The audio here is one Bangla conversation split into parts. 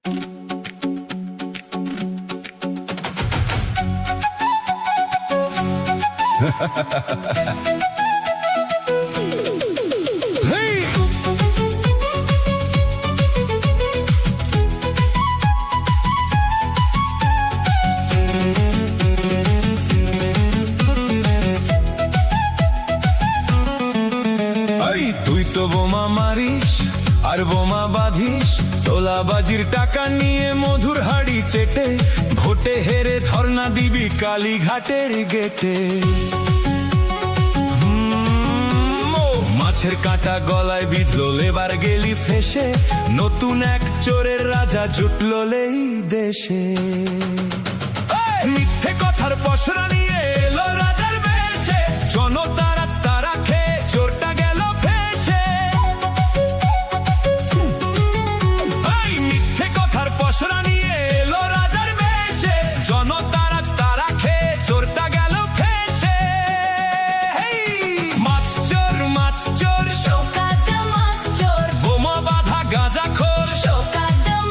তুই তো বোমা মারিস আর বোমা বাঁধিস, তোলাবাজির টাকা নিয়ে মধুর হাড়ি চেটে, ভোটে হেরে ধর্ণা দিবি কালীঘাটের গেটে। মাছের কাঁটা গলায় বিঁধলো, এবার গেলি ফেসে, নতুন এক চোরের রাজা জুটলো এই দেশে। মিথ্যে কথার পসরা নিয়ে এলো রাজার বেশে, জনতার আজ তারা খেয়ে চোরটা গেল ফেসে। মিথ্যে কথার পসরা নিয়ে এলো রাজার বেশে, জনতার আজ তারা খেয়ে চোরটা গেল ফেসে। মাছ চোর মাছ চোর, মাছ চোর, বোমা বাঁধা গাঁজা খোর,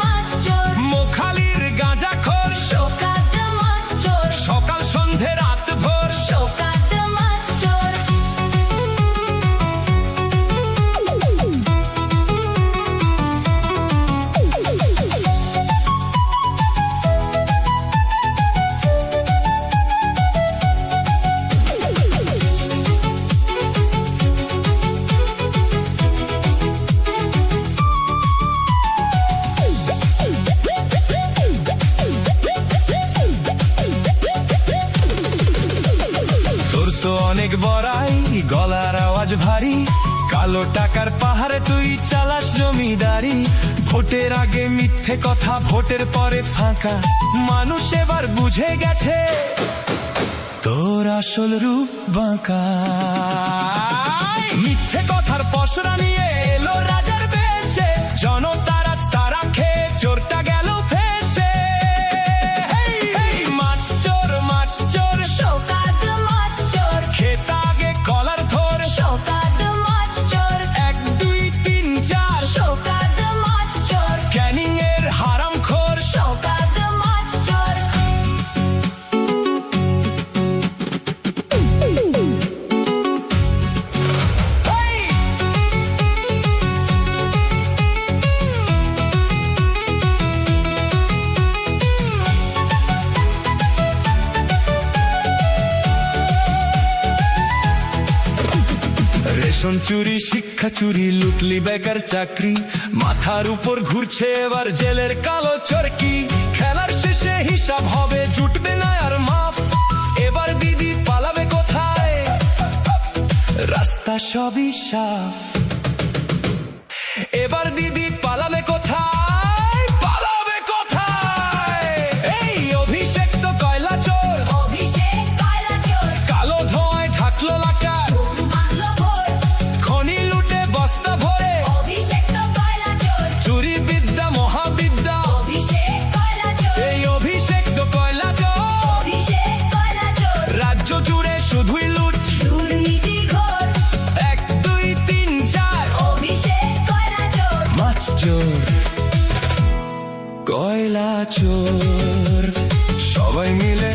মাছ চোর, মোখালির গাঁজা খোর, মাছ চোর, সকাল সন্ধে রাত ভোর। মাছ চোর। তোর তো অনেক বড়াই, গলার আওয়াজ ভারী, কালো টাকার পাহাড়ে তুই চালাস জমিদারি। ভোটের আগে মিথ্যে কথা, ভোটের পরে ফাঁকা, মানুষ এবার বুঝে গেছে তোর আসল রূপ বাঁকা। মিথ্যে কথার পসরা নিয়ে এলো রাজার বেশে, জনতার আজ তারা খেয়ে চোরটা গেল ফেসে। মাছ চোর মাছ চোর, মাছ চোর, খেতা আগে কলার ধর, মাছ চোর, 1 2 3 4, মাছ চোর, ক্যানিং এর হারাম খোর। মাছ চোর। রেশন চুরি, শিক্ষা চুরি, লুটলি বেকার চাকরি, মাথার উপর ঘুরছে এবার জেলের কালো চরকি। খেলার শেষে হিসাব হবে, জুটবে না আর মাফ, এবার দিদি পালাবে কোথায়, রাস্তা সবই সাফ। এবার দিদি পালাবে কোথায়, পালাবে কোথায়। এই অভিষেক তো কয়লা চোর, অভিষেক কয়লা চোর, কালো ধোঁয়ায় ঢাকলো লাকা, ঘুম ভাঙলো ভোর। খনি লুটে বস্তা ভরে, অভিষেক তো কয়লা চোর, চুরি বিদ্যা মহাবিদ্যা। অভিষেক কয়লা চোর, এই অভিষেক তো কয়লা চোর, অভিষেক কয়লা চোর, রাজ্য জুড়ে শুধুই লুট, দুর্নীতি ঘোর। 1 2 3 4, অভিষেক কয়লা চোর, মাছ চোর কয়লা চোর, সবাই মিলে